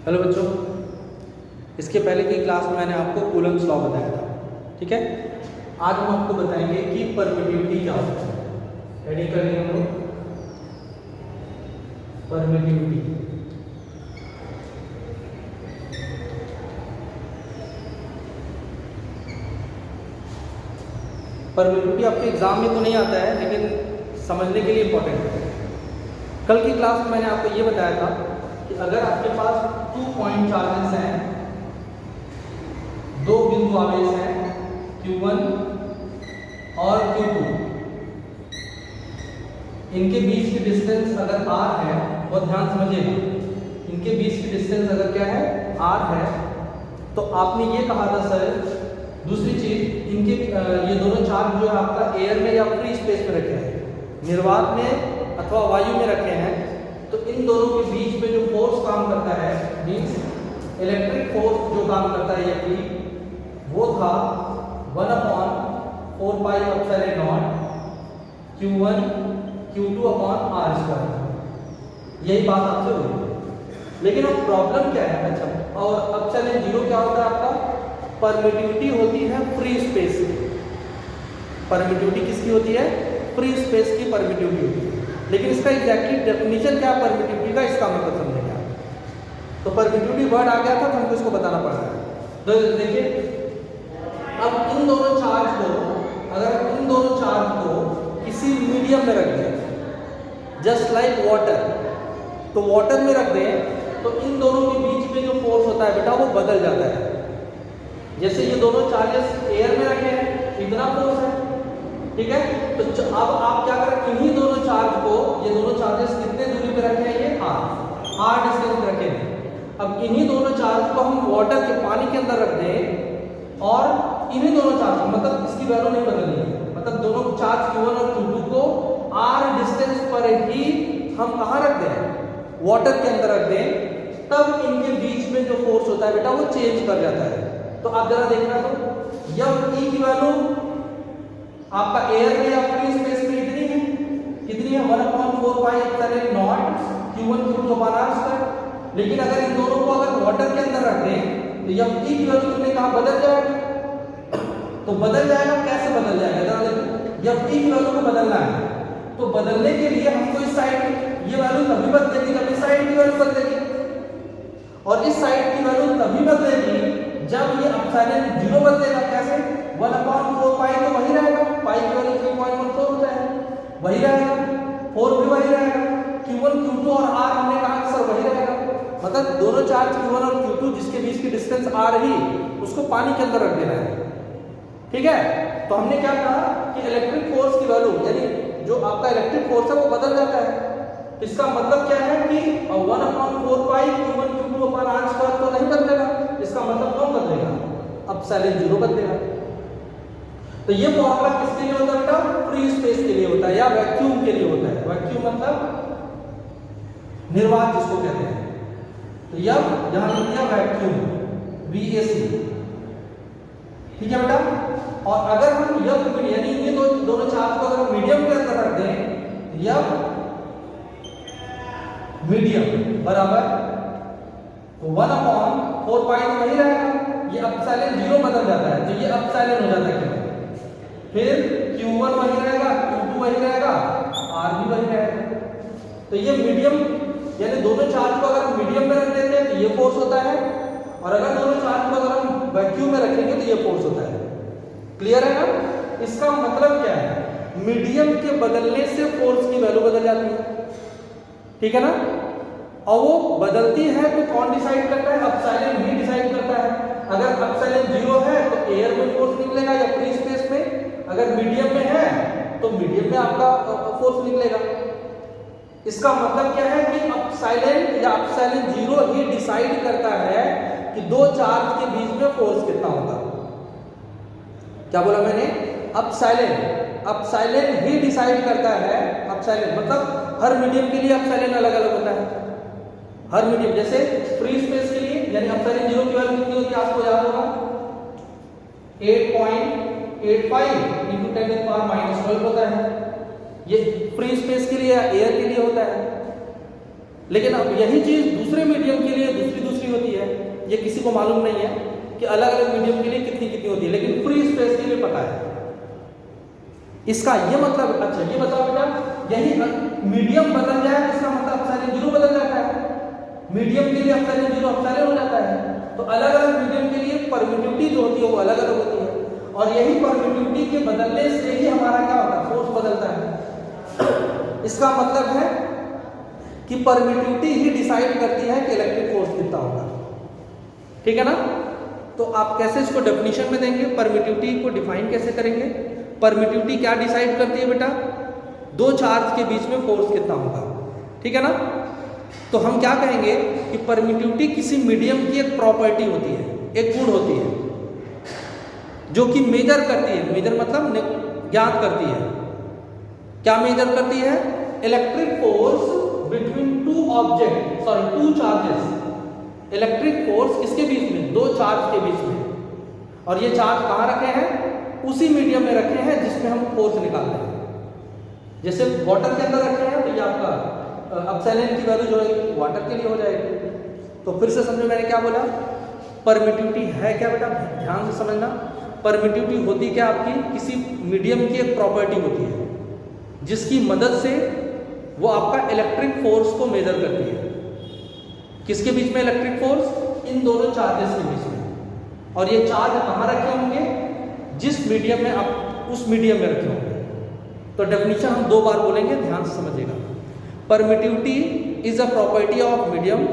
Hello बच्चों, इसके पहले की क्लास में मैंने आपको कूलम्ब्स लॉ बताया था। ठीक है, आज हम आपको बताएंगे कि परमिटिविटी क्या होता है। रेडी कर लिए हम लोग? परमिटिविटी परमिटिविटी आपके एग्जाम में तो नहीं आता है, लेकिन समझने के लिए इंपॉर्टेंट है। कल की क्लास में मैंने आपको ये बताया था कि अगर आपके पास 2 पॉइंट चार्जेस हैं, दो बिंदु आवेश हैं Q1 और Q2, इनके बीच की डिस्टेंस अगर r है, बहुत ध्यान समझिएगा, इनके बीच की डिस्टेंस अगर क्या है r है, तो आपने ये कहा था सर, दूसरी चीज इनके ये दोनों चार्ज जो है आपका एयर में या फ्री स्पेस में रखे हैं, निर्वात में अथवा वायु में रखे हैं, तो इन दोनों के बीच में जो फोर्स काम करता है, मींस इलेक्ट्रिक फोर्स जो काम करता है ये वो था 1/4 pi epsilon not Q1 Q2 upon r²। यही बात आपसे हुई। लेकिन अब प्रॉब्लम क्या है? अच्छा, और एप्सिलॉन 0 क्या होता है आपका? परमिटिविटी होती है फ्री स्पेस की। परमिटिविटी किसकी होती है? फ्री स्पेस की परमिटिविटी होती है। लेकिन इसका एग्जैक्टली डेफिनेशन क्या है परमिटिविटी का, इसका मतलब समझेंगे आप। तो परमिटिविटी वर्ड आ गया था तो हमको इसको बताना पड़ रहा है। तो देखिए, अब इन दोनों चार्ज को, अगर इन दोनों चार्ज को किसी मीडियम में रख दें, जस्ट लाइक वाटर, तो वाटर में रख दें तो इन दोनों के बीच में जो फोर्स होता है बेटा वो बदल जाता है। जैसे ये दोनों चार्जेस एयर में रखे हैं, इतना फोर्स है, ठीक है। तो अब आप क्या करें, इन्हीं दोनों चार्ज को, ये दोनों चार्जेस कितने दूरी पे रखे हैं? ये r डिस्टेंस पे रखे हैं। अब इन्हीं दोनों चार्ज को हम वाटर के पानी के अंदर रख दें और इन्हीं दोनों चार्ज, मतलब इसकी वैल्यू नहीं बदलनी है, मतलब दोनों चार्ज Q1 और Q2 को r डिस्टेंस पर ही हम कहाँ रख दें? वाटर के अंदर रख दें, तब इनके बीच में जो फोर्स होता है बेटा वो चेंज कर जाता है। तो आप जरा देखना, तो जब E की वैल्यू आपका एयर में या फ्री स्पेस में कितनी है 1/4 pi epsilon not Q1 Q2 upon r²। लेकिन अगर इन दोनों को अगर वाटर के अंदर रख दें तो जब E की वैल्यू तुमने कहा बदल जाएगा, तो बदल जाएगा, कैसे बदल जाएगा जरा देखो। जब E की वैल्यू को बदलना है तो बदलने के लिए हमको इस साइड ये वैल्यू तभी बदलेगी जब इस साइड की वैल्यू बदलेगी, और इस साइड की वैल्यू तभी बदलेगी जब ये एप्सिलॉन 0 बदलेगा। कैसे? 1/4 पाई तो वही रहेगा, पाई की वैल्यू 3.14 होता है, वही रहेगा, 4 भी वही रहेगा, Q1 Q2 और r हमने कहा कि सर वही रहेगा, मतलब दोनों चार्ज Q1 और Q2 जिसके बीच की डिस्टेंस r ही, उसको पानी के अंदर रख देना है। ठीक है, तो हमने क्या कहा कि इलेक्ट्रिक फोर्स की वैल्यू, यानी जो आपका इलेक्ट्रिक फोर्स है वो बदल जाता है। इसका मतलब क्या है कि 1/4 पाई Q1 Q2 अपॉन r² तो नहीं बदलेगा, इसका मतलब कौन बदलेगा? एप्सिलॉन 0 बदलेगा। तो ये फॉर्मूला किसके लिए होता है बेटा? फ्री स्पेस के लिए होता है या वैक्यूम के लिए होता है। वैक्यूम मतलब निर्वात जिसको कहते हैं। तो यहां लिख दिया वैक्यूम, VAC, ठीक है बेटा। और अगर हम यानी ये दोनों चार्ज को अगर मीडियम के अंदर रख दें, मीडियम बराबर 1/4 पाई तो वही रहेगा, ये एप्सिलॉन 0 बदल जाता है, तो ये एप्सिलॉन हो जाता है क्या? फिर Q1 वही रहेगा, Q2 वही रहेगा, r भी वही रहेगा। तो ये मीडियम, यानी दोनों चार्ज को अगर हम मीडियम में रख देते हैं तो ये फोर्स होता है, और अगर दोनों चार्ज को अगर हम वैक्यूम में रखेंगे तो ये फोर्स होता है। क्लियर है ना? इसका मतलब क्या है? मीडियम के बदलने से फोर्स की वैल्यू बदल जाती है, ठीक है ना। और वो बदलती है तो कौन डिसाइड करता है? एप्सिलॉन ही डिसाइड करता है। अगर एप्सिलॉन 0 है तो एयर में फोर्स निकलेगा या फ्री स्पेस में, अगर मीडियम में है तो मीडियम में आपका फोर्स निकलेगा। इसका मतलब क्या है कि एप्सिलॉन या एप्सिलॉन 0 ही डिसाइड करता है कि दो चार्ज के बीच में फोर्स कितना होगा। क्या बोला मैंने? एप्सिलॉन ही डिसाइड करता है। एप्सिलॉन मतलब हर मीडियम के लिए एप्सिलॉन अलग अलग होता है, हर मीडियम। जैसे फ्री स्पेस के लिए यानी एप्सिलॉन 0 की वैल्यू कितनी होती है आपको याद होगा? 8.85 × 10⁻⁻12 होता है, ये फ्री स्पेस के लिए, एयर के लिए होता है। लेकिन अब यही चीज दूसरे मीडियम के लिए दूसरी ये किसी को मालूम नहीं है कि अलग अलग मीडियम के लिए कितनी कितनी होती है, लेकिन फ्री स्पेस के लिए पता है। इसका ये मतलब, अच्छा ये बताओ बेटा, यही मीडियम बदल जाए इसका मतलब एप्सिलॉन जीरो बदल जाता है। मीडियम के लिए एप्सिलॉन जीरो एप्सिलॉन हो जाता है। तो अलग अलग मीडियम के लिए परमिटिविटी जो होती है वो अलग अलग होती है, और यही परमिटिविटी के बदलने से ही हमारा क्या होता है, फोर्स बदलता है। इसका मतलब है कि परमिटिविटी ही डिसाइड करती है कि इलेक्ट्रिक फोर्स कितना होगा। ठीक है ना? तो आप कैसे इसको डेफिनेशन में देंगे, परमिटिविटी को डिफाइन कैसे करेंगे? परमिटिविटी क्या डिसाइड करती है बेटा? दो चार्ज के बीच में फोर्स कितना होगा। ठीक है ना? तो हम क्या कहेंगे कि परमिटिविटी किसी मीडियम की एक प्रॉपर्टी होती है, एक गुण होती है, जो कि मेजर करती है, मेजर मतलब ज्ञात करती है। क्या मेजर करती है? Electric force between two object, sorry two charges. Electric force किसके बीच में? दो चार्ज के बीच में। और ये चार्ज कहाँ रखे हैं? उसी मीडियम में रखे हैं जिसमें हम फोर्स निकाल रहे हैं। जैसे वाटर के अंदर रखे हैं तो ये आपका एप्सिलॉन की वैल्यू जो है वाटर के लिए हो जाएगी। तो फिर से समझो मैंने क्या बोला, परमिटिविटी है क्या बेटा, ध्यान से समझना। परमिटिविटी होती क्या आपकी, किसी मीडियम की एक प्रॉपर्टी होती है जिसकी मदद से वो आपका इलेक्ट्रिक फोर्स को मेजर करती है। किसके बीच में इलेक्ट्रिक फोर्स? इन दोनों चार्जेस के बीच में। और ये चार्ज कहाँ रखे होंगे? जिस मीडियम में आप उस मीडियम में रखे होंगे। तो डेफिनेशन हम दो बार बोलेंगे, ध्यान से समझिएगा। Permittivity is a property of medium.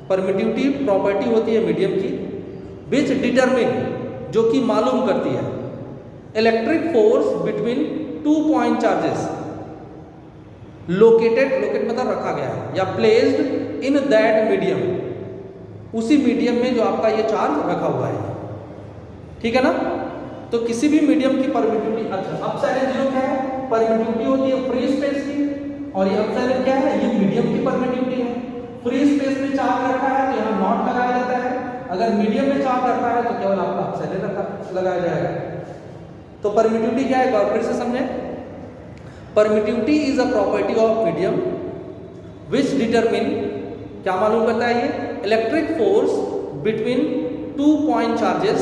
Permittivity property होती है मीडियम की, विच डिटरमिन, जो कि मालूम करती है, electric force between two point charges located, locate मतलब रखा गया है, या प्लेस्ड इन दैट मीडियम, उसी मीडियम में जो आपका ये चार्ज रखा हुआ है। ठीक है ना? तो किसी भी मीडियम की परमिटिविटी, अच्छा एप्सिलॉन जीरो क्या है? परमिटिविटी होती है फ्री स्पेस की, और ये एप्सिलॉन क्या है? ये मीडियम की परमिटिविटी है। फ्री स्पेस में चार्ज रखा है तो यहाँ नॉट लगाया जाता है, अगर मीडियम में चार्ज रखा है तो केवल आपका एप्सिलॉन लगाया जाएगा। तो परमिटिविटी क्या है, एक बार फिर से समझें। Permittivity is a property of medium which determine, क्या मालूम करता है ये? Electric force between two point charges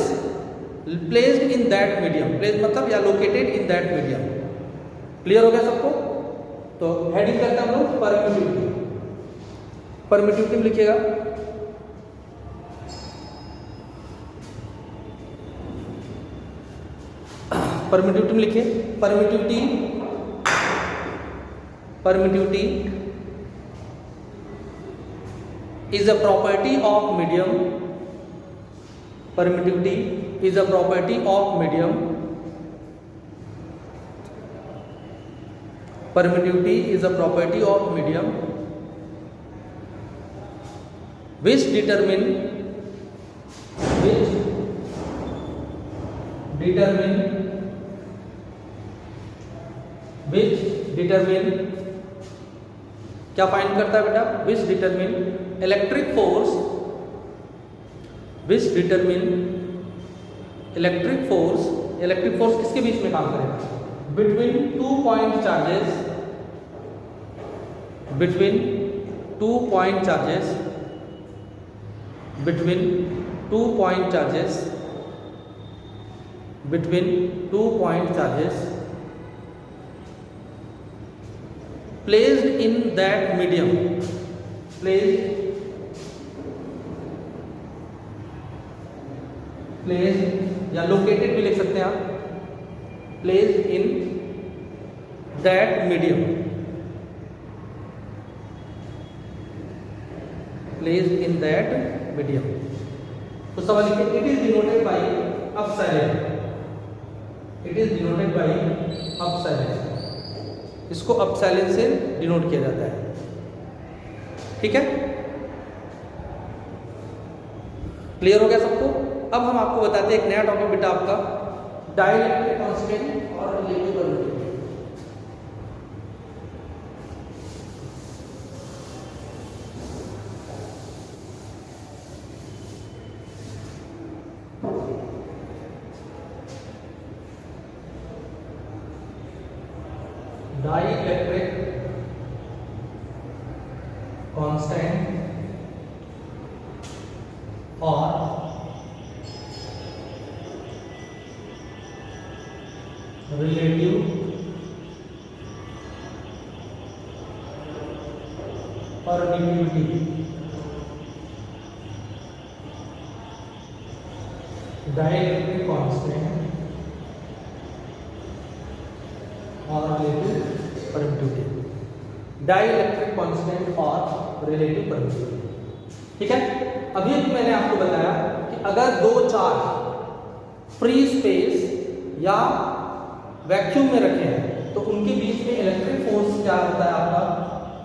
placed in that medium. Placed मतलब या located in that medium. Clear हो गया सबको? तो हेडिंग करते हैं हम लोग परमिटिविटी। परमिटिविटी में लिखिएगा परमिटिविटी में लिखिए, permittivity is a property of medium. Permittivity is a property of medium. Permittivity is a property of medium which determine क्या फाइंड करता है बेटा? Which determine electric force, which determine electric force, electric force किसके बीच में काम करेगा? Between two point charges, between two point charges, between two point charges, between two point charges placed in that medium, placed या located भी लिख सकते हैं आप, placed in that medium, placed in that medium। तो सवाल लिखिए, it is denoted by epsilon, it is denoted by epsilon। इसको एप्सिलॉन से डिनोट किया जाता है। ठीक है? क्लियर हो गया सबको? अब हम आपको बताते हैं एक नया टॉपिक बेटा आपका, डाइलेक्ट्रिक कांस्टेंट और रिलेटिव परमिटिविटी। डाइलेक्ट्रिक कांस्टेंट और relative permittivity, dielectric constant और relative permittivity, dielectric constant और relative permittivity। ठीक है, अभी मैंने आपको बताया कि अगर दो चार्ज फ्री स्पेस या वैक्यूम में रखे हैं तो उनके बीच में इलेक्ट्रिक फोर्स क्या होता है आपका,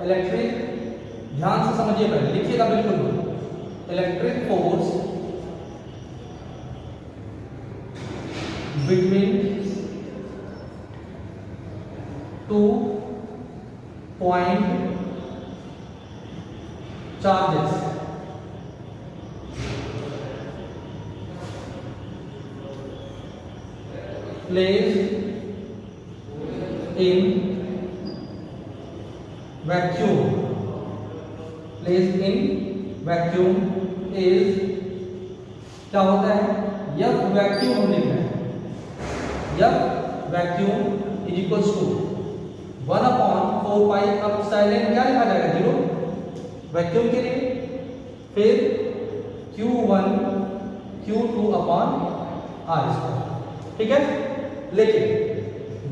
इलेक्ट्रिक, ध्यान से समझिए, पहले लिखिएगा बिल्कुल, electric force between two point charges placed in vacuum, placed in vacuum is क्या होता है, यह वैक्यूम हमने लिखा है, यह vacuum is equals to 1/4 pi epsilon क्या लिखा जाएगा, 0 वैक्यूम के लिए, फिर Q1 Q2 upon R square. ठीक है, लेकिन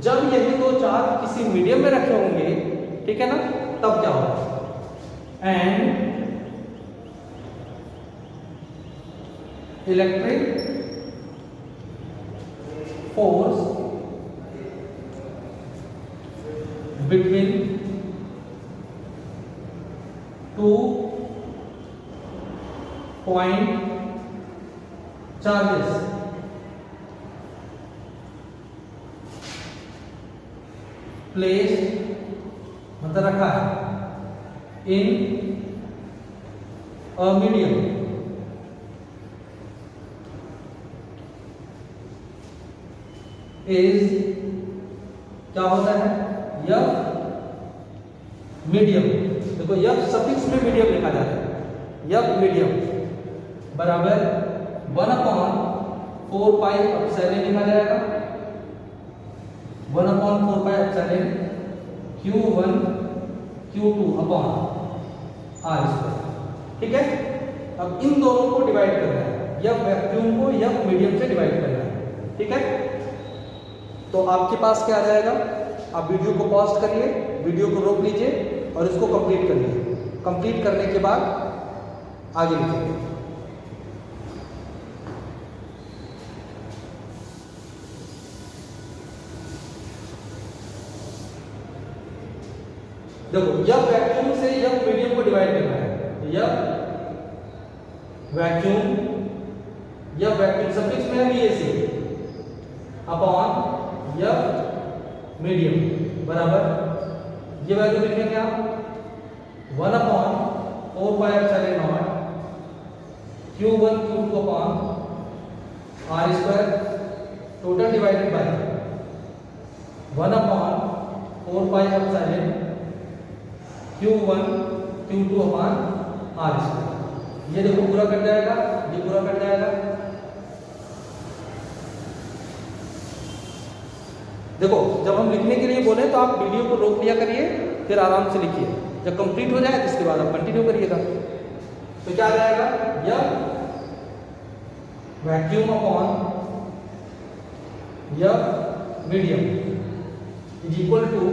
जब यही दो चार्ज किसी मीडियम में रखे होंगे, ठीक है ना, तब क्या होगा, and electric force between two point charges place मतलब रखा है इन अ मीडियम इज क्या होता है, यह मीडियम, देखो यह सफिक्स में मीडियम लिखा जाता है, यह मीडियम बराबर 1/4 पाई एप्सिलॉन लिखा जाएगा, 1/4 pi epsilon Q1 Q2 upon R square. ठीक है, अब इन दोनों को डिवाइड करना है, यह वैक्यूम को यह मीडियम से डिवाइड करना है। ठीक है, तो आपके पास क्या आ जाएगा, आप वीडियो को पॉज करिए, वीडियो को रोक लीजिए और इसको कंप्लीट करिए, कंप्लीट करने के बाद आगे लिखेंगे। देखो यह वैक्यूम से यह मीडियम को डिवाइड करना है, तो यह वैक्यूम सफिक्स में है VAC अपॉन यह मीडियम बराबर, ये वैल्यू लिखेंगे आप 1/4 pi epsilon not Q1 Q2 upon R square total divided by 1/4 pi epsilon Q1 Q2 upon R square. ये देखो पूरा कट जाएगा, ये पूरा कट जाएगा। देखो जब हम लिखने के लिए बोले तो आप वीडियो को रोक लिया करिए, फिर आराम से लिखिए, जब कंप्लीट हो जाए तो इसके बाद आप कंटिन्यू करिएगा। तो क्या आ जाएगा, यह वैक्यूम अपॉन यह मीडियम इज इक्वल टू,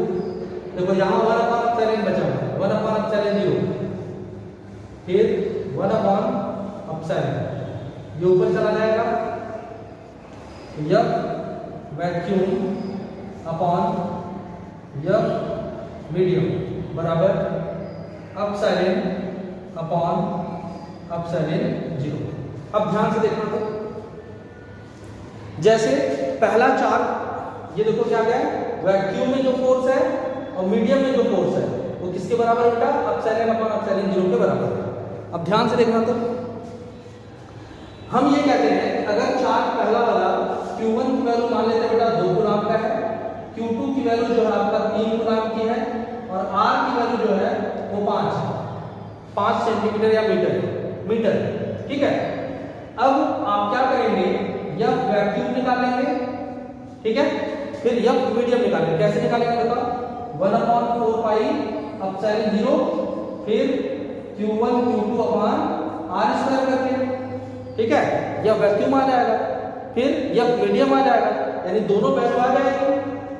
देखो यहाँ 1/4 बचा हुआ है, 1/0, फिर 1/, ये ऊपर चला जाएगा, यह वैक्यूम अपॉन यह मीडियम बराबर एप्सिलॉन अपॉन एप्सिलॉन 0। अब ध्यान से देखना, तो जैसे पहला चार्ज, ये देखो क्या गया, वैक्यूम में जो फोर्स है और मीडियम में जो फोर्स है वो किसके बराबर उल्टा, एप्सिलॉन अपॉन एप्सिलॉन 0 के बराबर है। अब ध्यान से देखना, तो हम ये कहते हैं अगर चार्ज पहला वाला Q1 की वैल्यू मान लेते हैं बेटा 2 कूलम्ब का है, Q2 की वैल्यू जो है आपका 3 कूलम्ब की है और R की वैल्यू जो है वो 5 सेंटीमीटर या मीटर, ठीक है। अब आप क्या करेंगे, यह वैक्यूम निकालेंगे, ठीक है, फिर यह मीडियम निकालेंगे। कैसे निकालेंगे बताओ, 1/4 पाई एप्सिलॉन 0 फिर Q1 Q2 upon R square करके, ठीक है, यह वैक्यूम आ जाएगा, फिर यह मीडियम आ जाएगा, यानी दोनों वैल्यू आ जाएगी।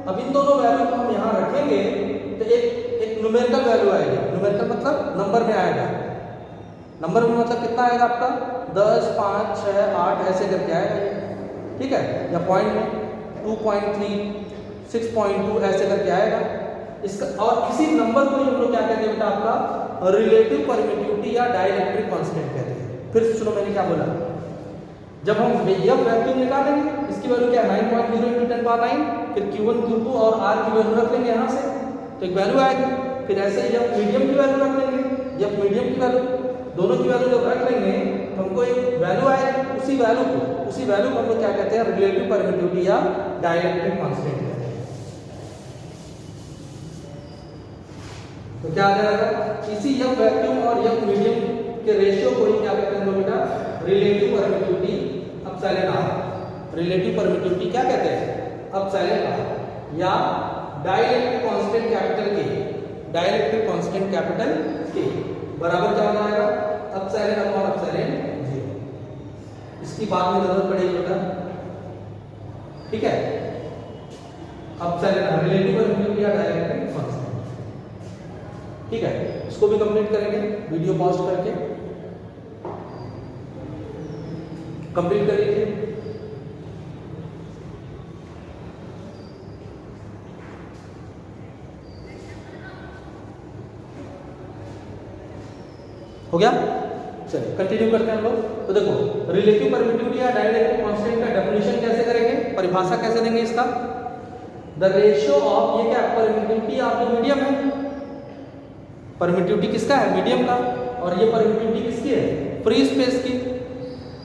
अब इन दोनों वैल्यू को हम यहाँ रखेंगे तो एक न्यूमेरिकल वैल्यू आएगी। न्यूमेरिकल मतलब नंबर में आएगा, नंबर में मतलब कितना आएगा आपका 10, 5, 6, 8 ऐसे करके आएगा, ठीक है, या पॉइंट में 2.3, 6.2 ऐसे करके आएगा इसका। और इसी नंबर को हम लोग क्या कहते हैं बेटा, आपका रिलेटिव परमिटिविटी या डाइलेक्ट्रिक कांस्टेंट कहते हैं। फिर सुनो मैंने क्या बोला, जब हम यह वैक्यूम निकालेंगे, इसकी वैल्यू क्या है 9.0 × 10⁹, फिर Q1 Q2 और R की वैल्यू रख लेंगे यहाँ से, तो एक वैल्यू आएगी। फिर ऐसे ही जब मीडियम की वैल्यू रख लेंगे, जब मीडियम की वैल्यू, दोनों की वैल्यू जब रख लेंगे तो हमको एक वैल्यू आएगी। उसी वैल्यू को हम लोग क्या कहते हैं, रिलेटिव परमिटिविटी या डाइलेक्ट्रिक कांस्टेंट कहते हैं। तो क्या आ जाएगा, इसी यह वैक्यूम और यह मीडियम के रेशियो को ही क्या कहते हैं बेटा, relative permittivity epsilon R। Relative permittivity क्या कहते हैं, एप्सिलॉन R, या डाइलेक्ट्रिक कांस्टेंट कैपिटल के, डाइलेक्ट्रिक कांस्टेंट कैपिटल के बराबर क्या हो जाएगा, एप्सिलॉन अपॉन एप्सिलॉन 0। इसकी बाद में जरूरत पड़ेगी बेटा, ठीक है, एप्सिलॉन रिलेटिव परमिटिविटी या डाइलेक्ट्रिक कांस्टेंट, ठीक है। इसको भी कंप्लीट करेंगे, वीडियो पॉज करके कंप्लीट कर लीजिए। हो गया, चलिए कंटिन्यू करते हैं हम लोग। तो देखो, रिलेटिव परमिटिविटी या डाइलेक्ट्रिक कांस्टेंट का डेफिनेशन कैसे करेंगे, परिभाषा कैसे देंगे इसका, द रेशियो ऑफ, ये क्या परमिटिविटी ऑफ द मीडियम है, परमिटिविटी किसका है, मीडियम का, और ये परमिटिविटी किसकी है, फ्री स्पेस की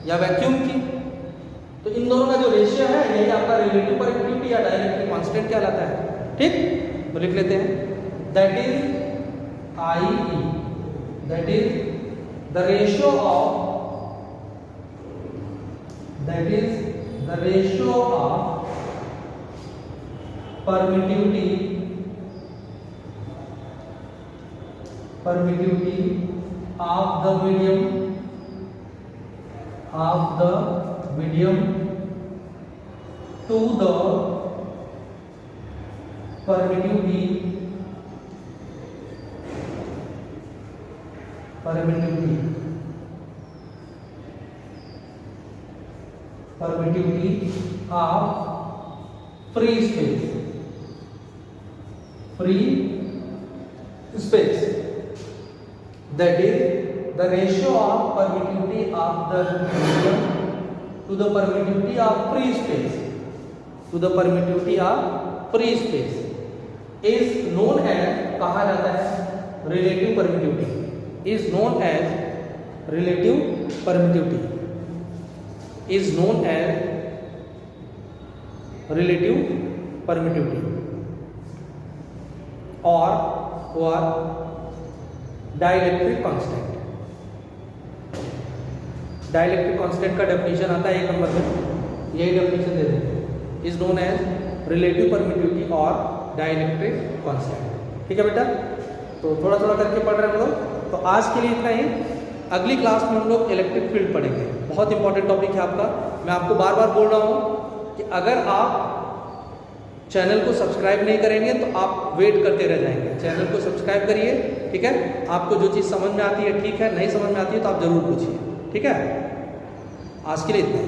या वैक्यूम की। तो इन दोनों का जो रेशियो है यही आपका रिलेटिव परमिटिविटी या डाइलेक्ट्रिक कांस्टेंट कहलाता है, ठीक। तो लिख लेते हैं, that is IE, that is the ratio of, that is the ratio of permittivity of the medium to the permittivity of free space, that is the ratio of permittivity of the medium to the permittivity of free space, is known as, कहा जाता है relative permittivity, is known as relative permittivity, or dielectric constant का definition आता है 1 number में, यही definition दे देंगे, is known as relative permittivity और डाइलेक्ट्रिक कांस्टेंट, ठीक है बेटा। तो थोड़ा थोड़ा करके पढ़ रहे हैं हम लोग। तो आज के लिए इतना ही, अगली क्लास में हम लोग इलेक्ट्रिक फील्ड पढ़ेंगे, बहुत इंपॉर्टेंट टॉपिक है आपका। मैं आपको बार बार बोल रहा हूँ कि अगर आप चैनल को सब्सक्राइब नहीं करेंगे तो आप वेट करते रह जाएंगे। चैनल को सब्सक्राइब करिए, ठीक है। आपको जो चीज़ समझ में आती है ठीक है, नहीं समझ में आती है तो आप जरूर पूछिए, ठीक है। आज के लिए इतना ही।